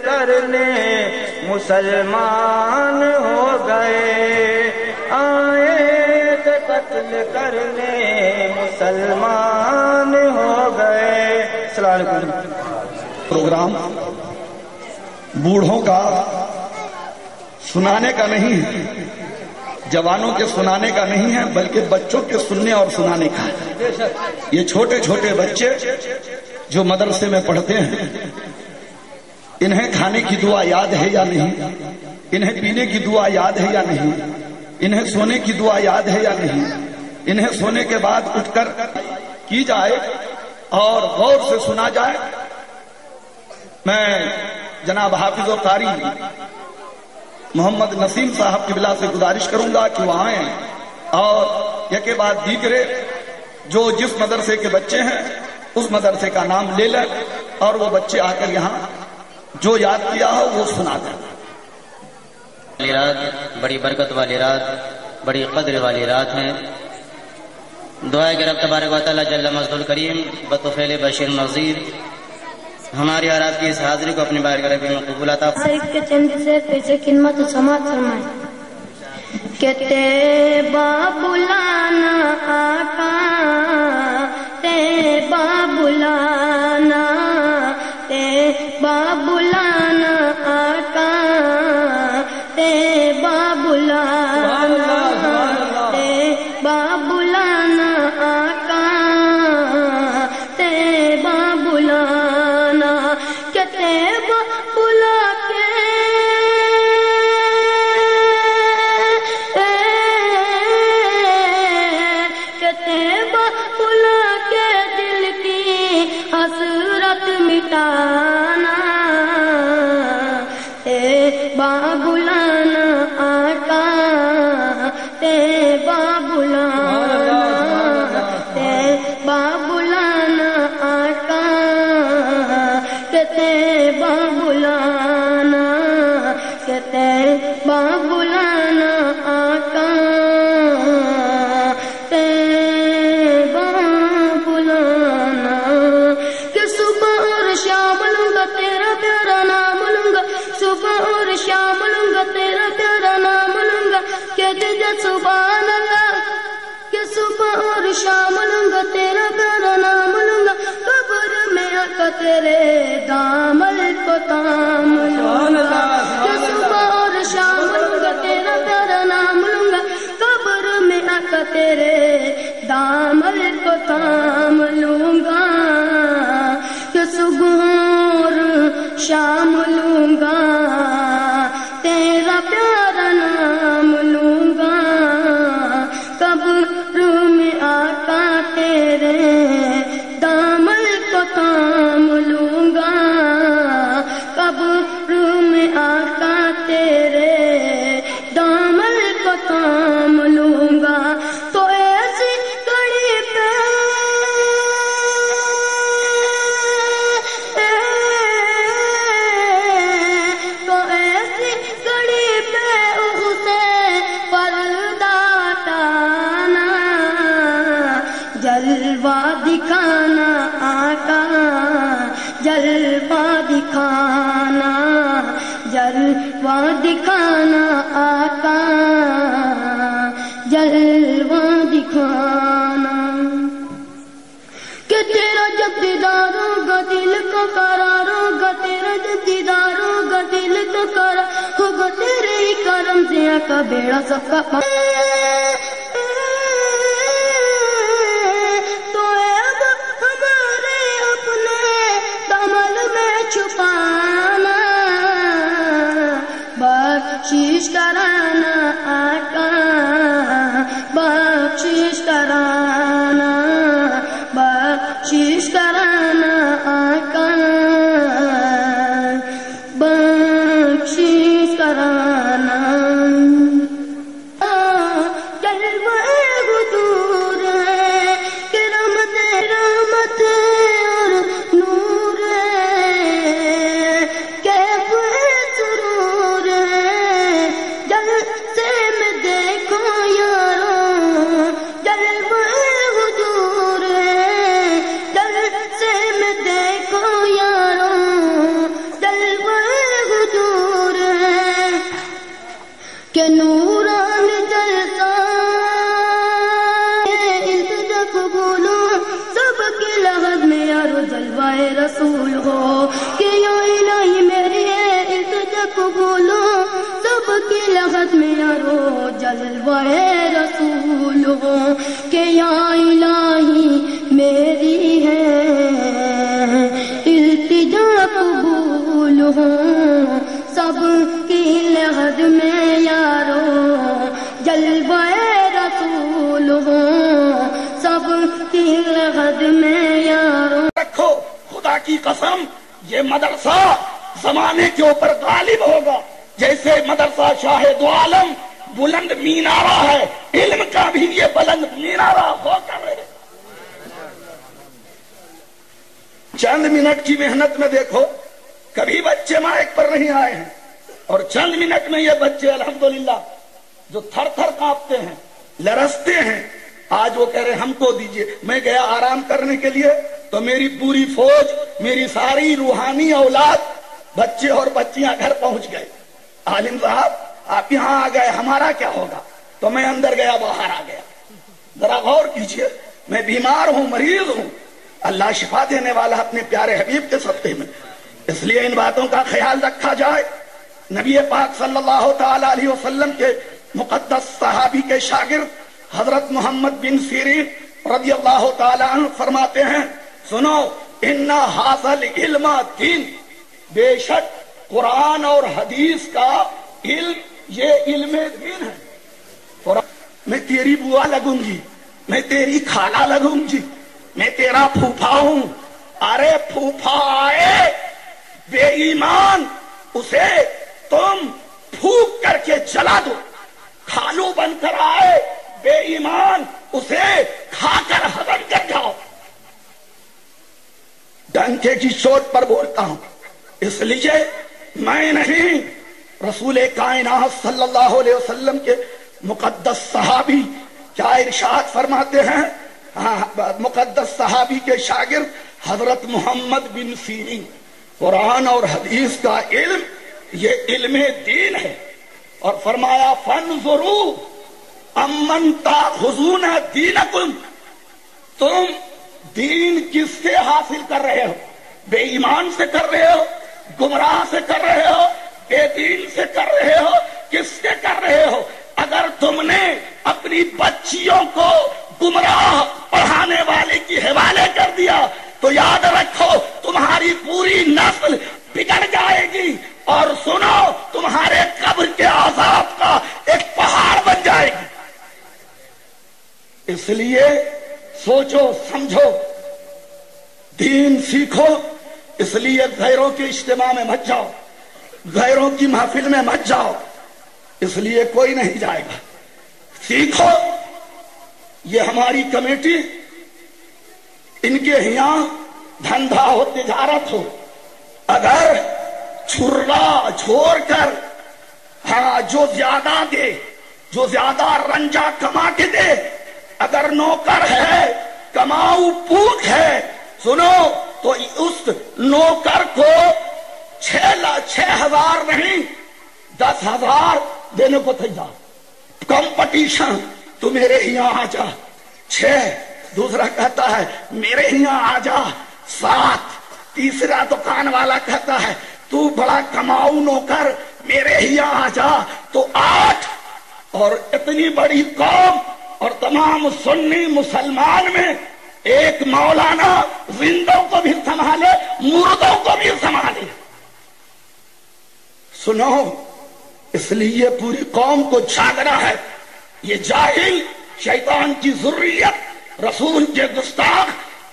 کرنے مسلمان ہو گئے، آئے تھے قتل کرنے مسلمان ہو گئے۔ السلام علیکم۔ پروگرام بوڑھوں کا سنانے کا نہیں ہے، جوانوں کے سنانے کا نہیں ہے، بلکہ بچوں کے سننے اور سنانے کا ہے۔ یہ چھوٹے چھوٹے بچے جو مدرسے میں پڑھتے ہیں، انہیں کھانے کی دعا یاد ہے یا نہیں، انہیں پینے کی دعا یاد ہے یا نہیں، انہیں سونے کی دعا یاد ہے یا نہیں، انہیں سونے کے بعد اٹھ کر کی جائے اور غور سے سنا جائے۔ میں جناب حافظ و قاری محمد نسیم صاحب قبلہ سے گزارش کروں گا کہ وہ آئیں اور یکے بعد دیگرے جو جس مدرسے کے بچے ہیں اس مدرسے کا نام لے لیں اور وہ بچے آ کر یہاں جو یاد کیا ہو وہ سنا دیں۔ رات بڑی برکت والی رات، بڑی قدر والی رات ہے۔ دعا کہ رب تبارک و تعالی جل مجدہ الکریم بطفیل بشیر نذیر ہماری اور آپ کی اس حاضری کو اپنی بارگاہ میں قبول عطا فرمائے۔ کے چند سے پیچھے خدمت و سماعت فرمائے کہ تیبا بلانا آقا، تیبا بلانا، تیبا بلانا آقا، تیبا بلانا، تیبا بلانا آقا، تیبا بلانا، کہ تیبا بلا کے دل کی حسرت مٹانا، تیبا بلانا آقا، تیبا بلانا، تیبا بلانا آقا، کہ تیبا بلانا، کہ تیبا بلانا آقا، تیبا بلانا، کہ صبح اور شام لوں گا تیرا پیارا نام لوں گا، صبح اور شام لوں گا تیرا پیارا نام لوں گا، کہ جا سبحان اللہ، کہ صبح اور شام لوں گا تیرا پیارا نام لوں گا، قبر میں آ کر تیرے دامن کو تام لوں گا، کہ صبح اور شام لوں گا تیرا پیارا نام لوں گا، قبر میں آ کر تیرے دامن کو تام لوں گا، کہ صبح اور شام لوں گا تیرا پیارا نام لوں گا، قبر میں آقا تیرے دامن کو تام لوں گا، قبر میں آقا تیرے دامن کو تام لوں گا، تو ایسی کڑی پہ جلوہ دکھانا آقا، جلوہ دکھانا، جلوہ دکھانا آقا، جلوہ دکھانا، کہ تیرا جب دیدار ہوگا دل کو قرار ہوگا، تیرا جب دیدار ہوگا دل کو قرار ہوگا، تیرے ہی کرم سے آقا بیڑا سب کا چھپانا، بخشش کرانا آقا، بخشش کرانا، بخشش کرانا آقا، بخشش کرانا، جلوہ رسول ہو کہ یا الہی میری التجا قبول ہو سب کی لغت میں یارو جلوہ رسول ہو کہ یا الہی میری ہے التجا قبول ہو سب کی لغت میں یارو جلوہ رسول ہو سب کی لغت میں یارو. رکھو خدا کی قسم یہ مدرسہ زمانے کے اوپر غالب ہوگا جیسے مدرسہ شاہد عالم بلند مینارہ ہے علم کا بھی یہ بلند مینارہ ہو کر رہے. چند منٹ کی محنت میں دیکھو کبھی بچے مائک پر نہیں آئے ہیں اور چند منٹ میں یہ بچے الحمدللہ جو تھر تھر کانپتے ہیں لرزتے ہیں آج وہ کہہ رہے ہم کو دیجئے. میں گیا آرام کرنے کے لیے تو میری پوری فوج میری ساری روحانی اولاد بچے اور بچیاں گھر پہنچ گئے. عالم صاحب آپ یہاں آ گئے ہمارا کیا ہوگا؟ تو میں اندر گیا باہر آ گیا. ذرا غور کیجئے میں بیمار ہوں مریض ہوں اللہ شفا دینے والا اپنے پیارے حبیب کے صدقے میں. اس لیے ان باتوں کا خیال رکھا جائے. نبی پاک صلی اللہ تعالی علیہ وسلم کے مقدس صحابی کے شاگرد حضرت محمد بن سیرین رضی اللہ تعالی عنہ فرماتے ہیں سنو ان حاصل علم دین بے شک قرآن اور حدیث کا علم یہ علم دین ہے. میں تیری بوا لگوں گی میں تیری خالہ لگوں گی میں تیرا پھوپھا ہوں. ارے پھوپھا آئے بے ایمان اسے تم پھونک کر کے جلا دو. کھالو بن کر آئے بے ایمان اسے کھا کر ہضم کر جاؤ. ڈنکے کی چوٹ پر بولتا ہوں اس لیے میں نہیں رسول کائنات صلی اللہ علیہ وسلم کے مقدس صحابی کیا ارشاد فرماتے ہیں. مقدس صحابی کے شاگرد حضرت محمد بن سیرین قرآن اور حدیث کا علم یہ علم دین ہے اور فرمایا فانظروا امن تاخذون دینکم تم دین کس سے حاصل کر رہے ہو؟ بے ایمان سے کر رہے ہو گمراہ سے کر رہے ہو بے دین سے کر رہے ہو کس سے کر رہے ہو؟ اگر تم نے اپنی بچیوں کو گمراہ پڑھانے والے کی حوالے کر دیا تو یاد رکھو تمہاری پوری نسل بگڑ جائے گی اور سنو تمہارے قبر کے عذاب کا ایک پہاڑ بن جائے گی. اس لیے سوچو سمجھو دین سیکھو. اس لیے غیروں کے اجتماع میں مت جاؤ غیروں کی محفل میں مت جاؤ اس لیے کوئی نہیں جائے گا. سیکھو. یہ ہماری کمیٹی ان کے یہاں دھندا ہو تجارت ہو اگر چھرا چھوڑ کر جو زیادہ دے جو زیادہ رنجا کما کے دے اگر نوکر ہے کماؤ پوک ہے سنو تو اس نوکر کو 6,000 نہیں 10,000 دینے کو تیار. کمپٹیشن تو میرے یہاں آ جا 6 دوسرا کہتا ہے میرے یہاں آ جا 7 تیسرا دکان والا کہتا ہے تو بڑا کماؤ نوکر میرے یہاں آ جا تو 8 اور اتنی بڑی قوم اور تمام سنی مسلمان میں ایک مولانا زندوں کو بھی سنبھالے مردوں کو بھی سنبھالے. سنو اس لیے پوری قوم کو جاگنا ہے. یہ جاہل شیطان کی ذریت رسول کے گستاخ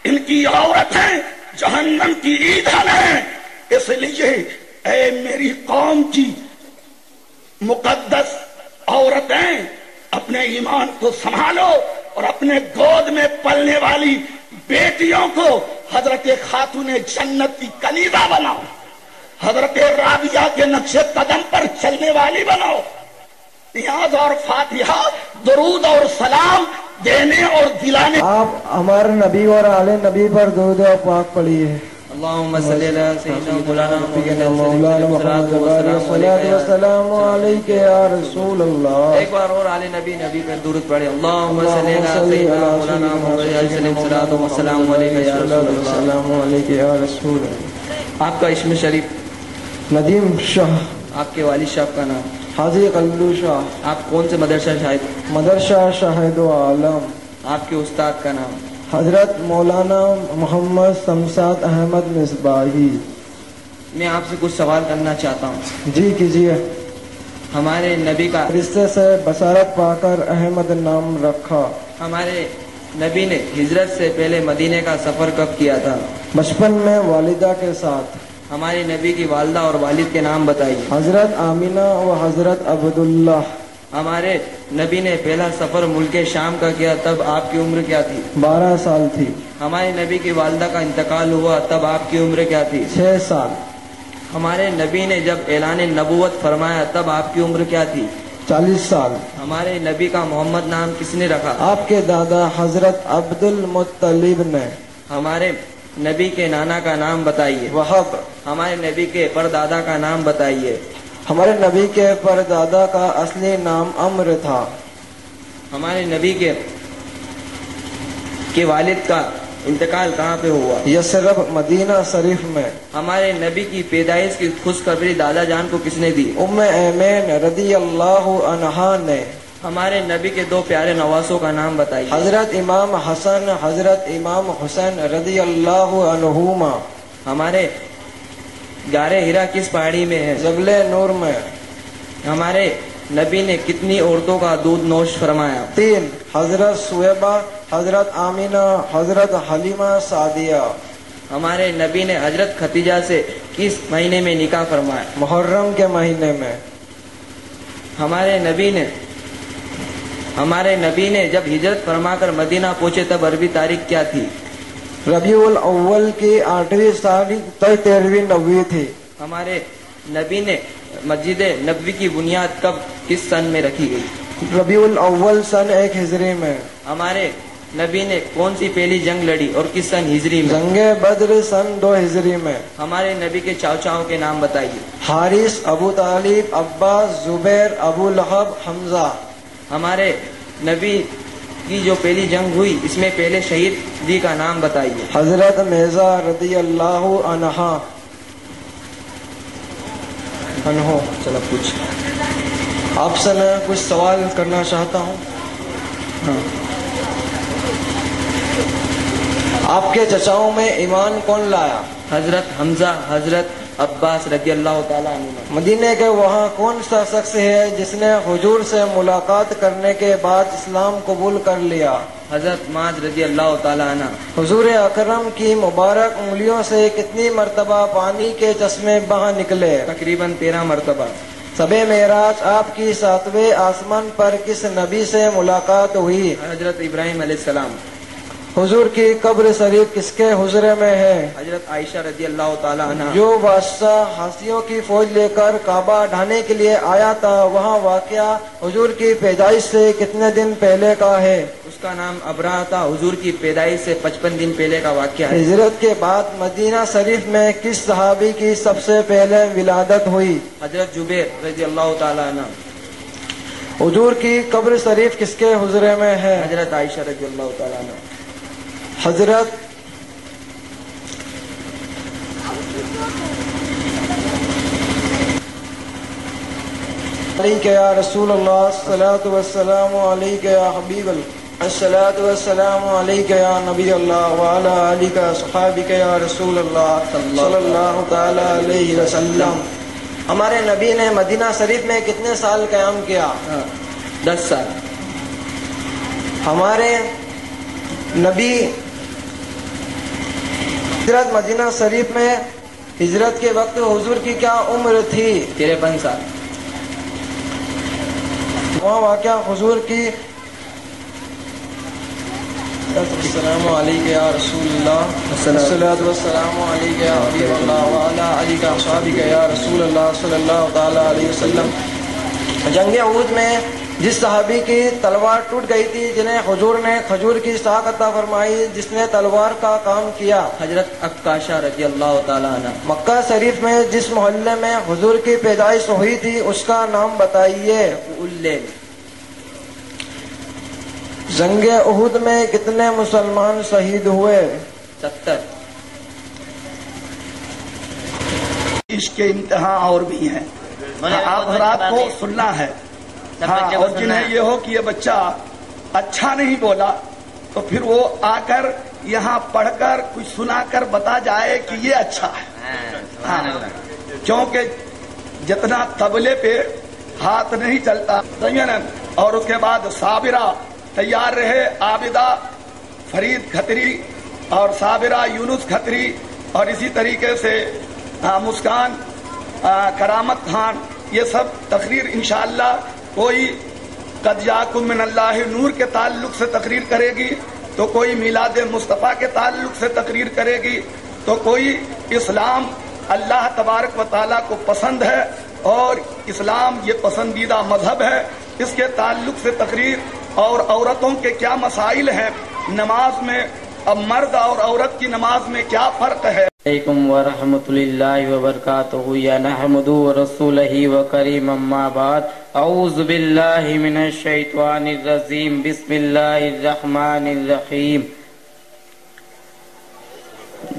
ان کی عورتیں جہنم کی ایندھن ہیں. اس لیے اے میری قوم کی مقدس عورتیں اپنے ایمان کو سنبھالو اور اپنے گود میں پلنے والی بیٹیوں کو حضرت خاتون جنت کی کنیزہ بناؤ حضرت رابعہ کے نقش قدم پر چلنے والی بناؤ. نیاز اور فاتحہ درود اور سلام دینے اور دلانے. آپ ہمارے نبی اور آل نبی پر درود و پاک پڑھیے. اللهم صل على سيدنا مولانا محمد الصلاة والسلام عليك يا رسول الله. ایک بار اور آل نبی نبی پر درود پڑھے. اللهم صل على سيدنا مولانا محمد الصلاة والسلام عليك يا رسول الله. السلام عليك يا رسول الله. آپ کا اسم شریف؟ ندیم شاہ. آپ کے والد صاحب کا نام؟ حاجی قلو شاہ. آپ کون سے مدرسہ شاہد؟ مدرسہ شاہد و عالم. آپ کے استاد کا نام؟ حضرت مولانا محمد شمشاد احمد مصباحی. میں آپ سے کچھ سوال کرنا چاہتا ہوں. جی کیجیے. ہمارے نبی کا رشتے سے بشارت پا کر احمد نام رکھا. ہمارے نبی نے ہجرت سے پہلے مدینے کا سفر کب کیا تھا؟ بچپن میں والدہ کے ساتھ. ہمارے نبی کی والدہ اور والد کے نام بتائیے. حضرت آمینہ و حضرت عبداللہ. ہمارے نبی نے پہلا سفر ملک شام کا کیا، تب آپ کی عمر کیا تھی؟ 12 سال تھی. ہمارے نبی کی والدہ کا انتقال ہوا، تب آپ کی عمر کیا تھی؟ 6 سال. ہمارے نبی نے جب اعلان نبوت فرمایا، تب آپ کی عمر کیا تھی؟ 40 سال. ہمارے نبی کا محمد نام کس نے رکھا؟ آپ کے دادا حضرت عبد المطلب نے. ہمارے نبی کے نانا کا نام بتائیے. وہب. ہمارے نبی کے پردادا کا نام بتائیے. ہمارے نبی کے پردادا کا اصلی نام عمر تھا. ہمارے نبی کے والد کا انتقال کہاں پہ ہوا؟ یثرب مدینہ شریف میں. ہمارے نبی کی پیدائش کی خوشخبری دادا جان کو کس نے دی؟ ام ایمین رضی اللہ عنہا نے. ہمارے نبی کے 2 پیارے نواسوں کا نام بتائیے. حضرت امام حسن حضرت امام حسین رضی اللہ عنہما. ہمارے غار ہرا کس پہاڑی میں ہے؟ جبل نور میں. ہمارے نبی نے کتنی عورتوں کا دودھ نوش فرمایا؟ 3. حضرت سویبہ حضرت آمینہ حضرت حلیمہ سعدیہ. ہمارے نبی نے حضرت ختیجہ سے کس مہینے میں نکاح فرمایا؟ محرم کے مہینے میں. ہمارے نبی نے جب ہجرت فرما کر مدینہ پہنچے، تب عربی تاریخ کیا تھی؟ ربیع الاول کی 8ویں تاریخ 13ویں 9ویں تھی. ہمارے نبی نے مسجد نبوی کی بنیاد کب کس سن میں رکھی گئی؟ ربیع الاول سن 1 ہجری میں. ہمارے نبی نے کون سی پہلی جنگ لڑی اور کس سن ہجری میں؟ جنگ بدر سن 2 ہجری میں. ہمارے نبی کے چاچاؤں کے نام بتائیے. حارث، ابو طالب، عباس، زبیر، ابو لہب، حمزہ. ہمارے نبی کی جو پہلی جنگ ہوئی، اس میں پہلے شہید جی کا نام بتائیے. حضرت میزا رضی اللہ عنہا. چلو کچھ آپ سے میں کچھ سوال کرنا چاہتا ہوں. آپ کے چچاؤں میں ایمان کون لایا؟ حضرت حمزہ، حضرت عباس رضی اللہ تعالیٰ عنہ. مدینے کے وہاں کون سا شخص ہے جس نے حضور سے ملاقات کرنے کے بعد اسلام قبول کر لیا؟ حضرت معاذ رضی اللہ تعالیٰ عنہ. حضور اکرم کی مبارک انگلیوں سے کتنی مرتبہ پانی کے چشمے بہا نکلے؟ تقریباً 13 مرتبہ. شب معراج آپ کی 7ویں آسمان پر کس نبی سے ملاقات ہوئی؟ حضرت ابراہیم علیہ السلام. حضور کی قبر شریف کس کے حجرے میں ہے؟ حضرت عائشہ رضی اللہ تعالیٰ عنہ. جو بادشاہ ہاتھیوں کی فوج لے کر کعبہ ڈھانے کے لیے آیا تھا، وہاں واقعہ حضور کی پیدائش سے کتنے دن پہلے کا ہے؟ اس کا نام ابراہ تھا. حضور کی پیدائش سے 55 دن پہلے کا واقعہ ہے. ہجرت کے بعد مدینہ شریف میں کس صحابی کی سب سے پہلے ولادت ہوئی؟ حضرت جبیر رضی اللہ تعالیٰ عنہ. حضور کی قبر شریف کس کے حجرے میں ہے؟ حضرت عائشہ رضی اللہ تعالیٰ عنہ. حضرت علیک یا رسول اللہ، الصلاۃ والسلام علیک یا حبیب اللہ، الصلاۃ والسلام علیک یا نبی اللہ، وعلی آلک صحابک یا رسول اللہ صلی اللہ تعالی علیہ وسلم. ہمارے نبی نے مدینہ شریف میں کتنے سال قیام کیا؟ 10 سال. ہمارے نبی ہجرت مدینہ شریف میں ہجرت کے وقت حضور کی کیا عمر تھی؟ 53 سال. وہاں واقعہ حضور کی السلام علیکم یا رسول اللہ، الصلاۃ والسلام علیک یا حبیب اللہ، وعلی آلک اصحابک یا رسول اللہ صلی اللہ تعالی علیہ وسلم. جنگ احد میں جس صحابی کی تلوار ٹوٹ گئی تھی جنہیں حضور نے کھجور کی ساکھ عطا فرمائی، جس نے تلوار کا کام کیا؟ حضرت عکاشہ رضی اللہ تعالی عنہ۔ مکہ شریف میں جس محلے میں حضور کی پیدائش ہوئی تھی اس کا نام بتائیے۔ اللیل۔ جنگ احد میں کتنے مسلمان شہید ہوئے؟ 70۔ اس کے انتہا اور بھی ہیں، آپ حضرات کو سننا ہے۔ ہاں، اور جنہیں یہ ہو کہ یہ بچہ اچھا نہیں بولا تو پھر وہ آ کر یہاں پڑھ کر کچھ سنا کر بتا جائے کہ یہ اچھا ہے۔ ہاں، کیونکہ جتنا طبلے پہ ہاتھ نہیں چلتا، اور اس کے بعد صابرہ تیار رہے، عابدہ فرید کھتری اور صابرہ یونس کھتری، اور اسی طریقے سے مسکان کرامت خان، یہ سب تقریر انشاءاللہ کوئی قد جاءکم من اللہ نور کے تعلق سے تقریر کرے گی، تو کوئی میلاد مصطفیٰ کے تعلق سے تقریر کرے گی، تو کوئی اسلام اللہ تبارک و تعالیٰ کو پسند ہے اور اسلام یہ پسندیدہ مذہب ہے، اس کے تعلق سے تقریر، اور عورتوں کے کیا مسائل ہیں نماز میں، اب مرد اور عورت کی نماز میں کیا فرق ہے۔ علیکم ورحمۃ اللہ وبرکاتہ، یا نحمد ورسولہ وکریم، اما بعد، اعوذ باللہ من الشیطان الرجیم، بسم اللہ الرحمن الرحیم۔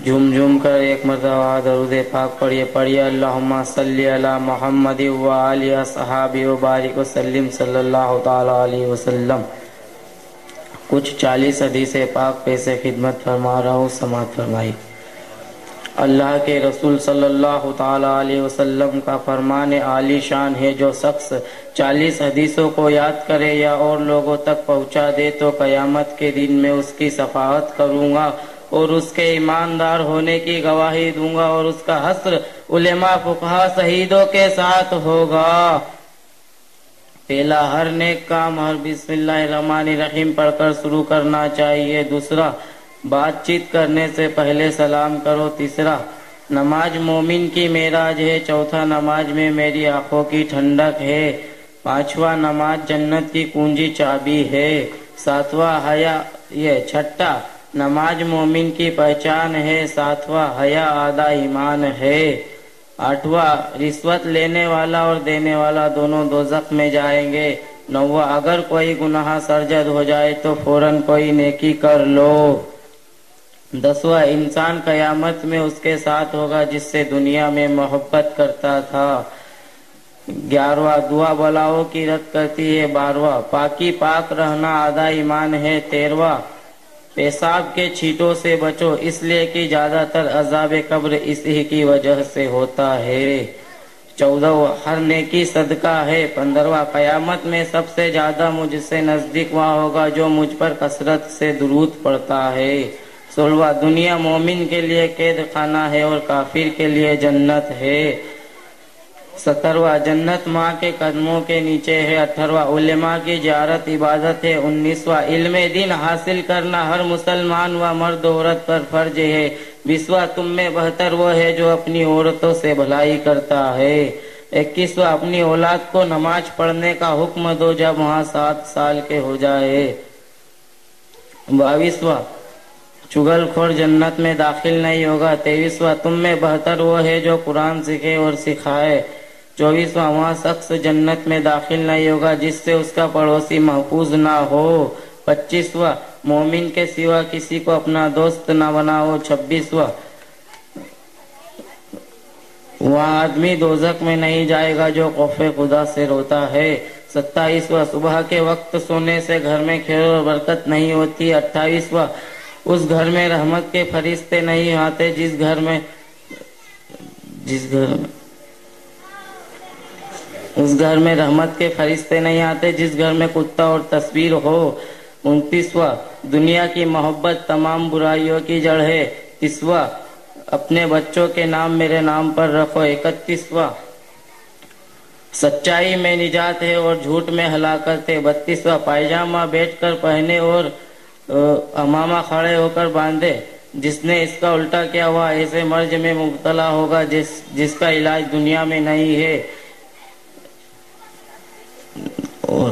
جھوم کر ایک مرتبہ درود پاک پڑھیے اللہم صلی علی محمد وآلہ اصحابہ وبارک وسلم صلی اللہ تعالی علیہ وسلم۔ کچھ 40 حدیث پاک پیش خدمت فرما رہا ہوں، سماعت فرمائی۔ اللہ کے رسول صلی اللہ تعالی علیہ وسلم کا فرمان عالی شان ہے، جو شخص 40 حدیثوں کو یاد کرے یا اور لوگوں تک پہنچا دے تو قیامت کے دن میں اس کی شفاعت کروں گا اور اس کے ایماندار ہونے کی گواہی دوں گا، اور اس کا حشر علماء فقہا شہیدوں کے ساتھ ہوگا۔ پہلا، ہر نیک کام ہر بسم اللہ الرحمن الرحیم پڑھ کر شروع کرنا چاہیے۔ دوسرا، بات چیت کرنے سے پہلے سلام کرو۔ تیسرا، نماز مومن کی معراج ہے۔ چوتھا، نماز میں میری آنکھوں کی ٹھنڈک ہے۔ پانچواں، نماز جنت کی کنجی چابی ہے۔ ساتواں، چھٹا، نماز مومن کی پہچان ہے۔ ساتواں، حیا آدھا ایمان ہے۔ آٹھواں، رشوت لینے والا اور دینے والا دونوں دوزخ میں جائیں گے۔ نواں، اگر کوئی گناہ سرزد ہو جائے تو فوراً کوئی نیکی کر لو۔ 10واں، انسان قیامت میں اس کے ساتھ ہوگا جس سے دنیا میں محبت کرتا تھا۔ 11واں، دعا بلاؤں کی رد کرتی ہے۔ 12واں، پاکی پاک رہنا آدھا ایمان ہے۔ 13واں، پیشاب کے چھینٹوں سے بچو، اس لیے کہ زیادہ تر عذاب قبر اسی کی وجہ سے ہوتا ہے۔ 14واں، ہر نیکی صدقہ ہے۔ 15واں، قیامت میں سب سے زیادہ مجھ سے نزدیک وہاں ہوگا جو مجھ پر کثرت سے درود پڑھتا ہے۔ 16واں، دنیا مومن کے لیے قید خانہ ہے اور کافر کے لیے جنت ہے۔ 17واں، جنت ماں کے قدموں کے نیچے ہے۔ 18واں، علماء کی زیارت عبادت ہے۔ 19واں، علم دین حاصل کرنا ہر مسلمان و مرد عورت پر فرض ہے۔ 20واں، تم میں بہتر وہ ہے جو اپنی عورتوں سے بھلائی کرتا ہے۔ 21واں، اپنی اولاد کو نماز پڑھنے کا حکم دو جب وہاں 7 سال کے ہو جائے۔ 22واں، چغل خور جنت میں داخل نہیں ہوگا۔ 23واں، تم میں بہتر وہ ہے جو قرآن سیکھے اور سکھائے۔ 24واں، وہاں شخص جنت میں داخل نہیں ہوگا جس سے اس کا پڑوسی محفوظ نہ ہو۔ 25واں، مومن کے سوا کسی کو اپنا دوست نہ بناؤ۔ 26واں، وہاں آدمی دوزخ میں نہیں جائے گا جو خوف خدا سے روتا ہے۔ 27واں، صبح کے وقت سونے سے گھر میں خیر اور برکت نہیں ہوتی۔ 28واں، اس گھر میں رحمت کے فرشتے نہیں آتے جس گھر میں رحمت کے فرشتے نہیں آتے جس گھر میں کتا اور تصویر ہو۔ 29واں، دنیا کی محبت تمام برائیوں کی جڑ ہے۔ 30واں، اپنے بچوں کے نام میرے نام پر رکھو۔ 31واں، سچائی میں نجات ہے اور جھوٹ میں ہلاکت ہے۔ 32واں، پائجامہ بیٹھ کر پہنے اور امامہ کھڑے ہو کر باندھے، جس نے اس کا الٹا کیا ہوا ایسے مرض میں مبتلا ہوگا جس کا علاج دنیا میں نہیں ہے۔ اور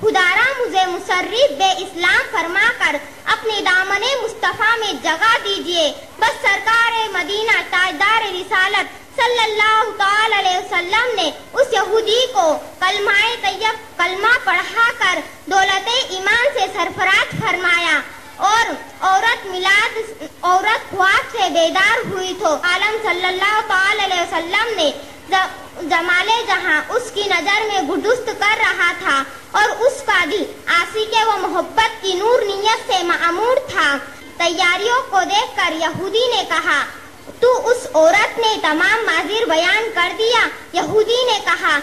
خدارا مجھے مصرف بے اسلام فرما کر اپنے دامن مصطفیٰ میں جگہ دیجئے۔ بس سرکار مدینہ تاجدار رسالت صلی اللہ تعالی علیہ وسلم نے اس یہودی کو کلمہ طیب کلمہ پڑھا کر دولت ایمان سے سرفراز فرمایا، اور عورت خواب سے بیدار ہوئی تو عالم صلی اللہ تعالی علیہ وسلم نے جمال جہاں اس کی نظر میں گردست کر رہا تھا، اور اس کا دل عاشق و محبت کی نور نیت سے معمور تھا۔ تیاریوں کو دیکھ کر یہودی نے کہا، تو اس عورت نے تمام ماضر بیان کر دیا۔ یہودی نے کہا،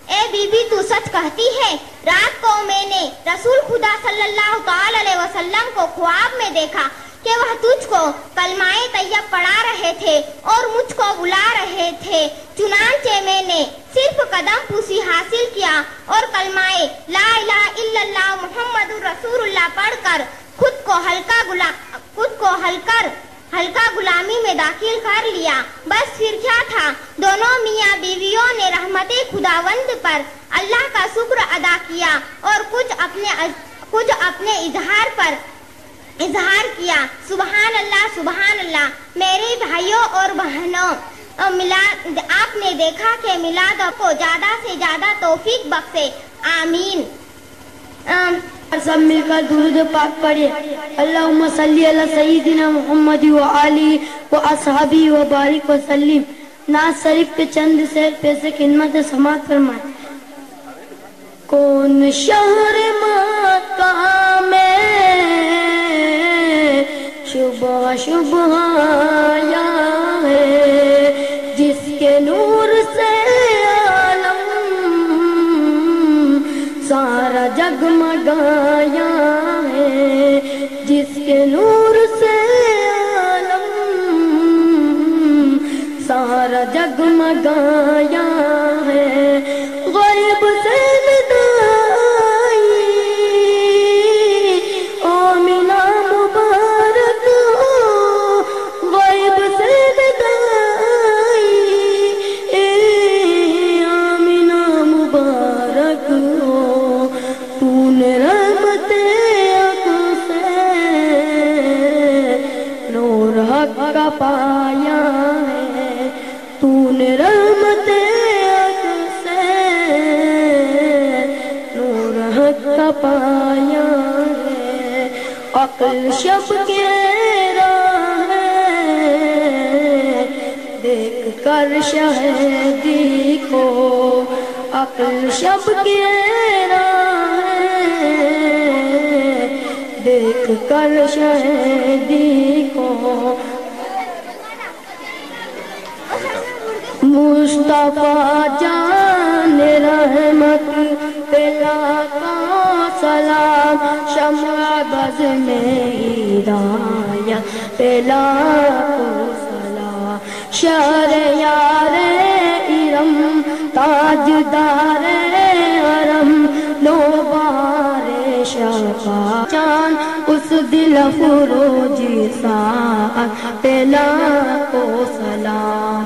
اے بی بی تو سچ کہتی ہے، رات کو میں نے رسول خدا صلی اللہ تعالی علیہ وسلم کو خواب میں دیکھا کہ وہ تجھ کو کلمہ طیب پڑھا رہے تھے اور مجھ کو بلا رہے تھے، چنانچہ میں نے صرف قدم پوسی حاصل کیا اور کلمہ لا الہ الا اللہ محمد رسول اللہ پڑھ کر خود کو ہلکا غلامی میں داخل کر لیا۔ بس پھر کیا تھا، دونوں میاں بیویوں نے رحمت خداوند پر اللہ کا شکر ادا کیا اور کچھ اپنے اظہار کیا۔ سبحان اللہ۔ میرے بھائیوں اور بہنوں، آپ نے دیکھا کہ میلاد کو زیادہ سے زیادہ توفیق بخشے، آمین۔ سب مل کر درود پاک پڑھے۔ اللہم صلی علی سیدنا محمد و آلہ و اصحابہ و بارک وسلم۔ نعت شریف کے چند سے پیسے خدمت سماعت فرمائیں۔ کون شہر مکہ میں شبہ شبہ آیا ہے، جس کے نور سے سارا جگمگایا ہے، جس کے نور سے عالم سارا جگمگایا ہے۔ غیب سے ندائی آمینہ مبارک ہو، غیب سے ندائی آمینہ مبارک ہو، تو نے رحمت حق سے نور حق کا پایا ہے، تو نے رحمت حق سے نور حق کا پایا ہے۔ عقل شب کے راہ ہے، دیکھ کر شہدی کو، عقل شب کے راہ ہے، دیکھ کر شہدی کو۔ مصطفیٰ جان رحمت پلا کا سلام، شمع بز میں ہدایت پلا کو سلام، شہر یار ارم تاجدار حرم نوبار شفا چاند اس دل فروجی ساعت پلا کو سلام۔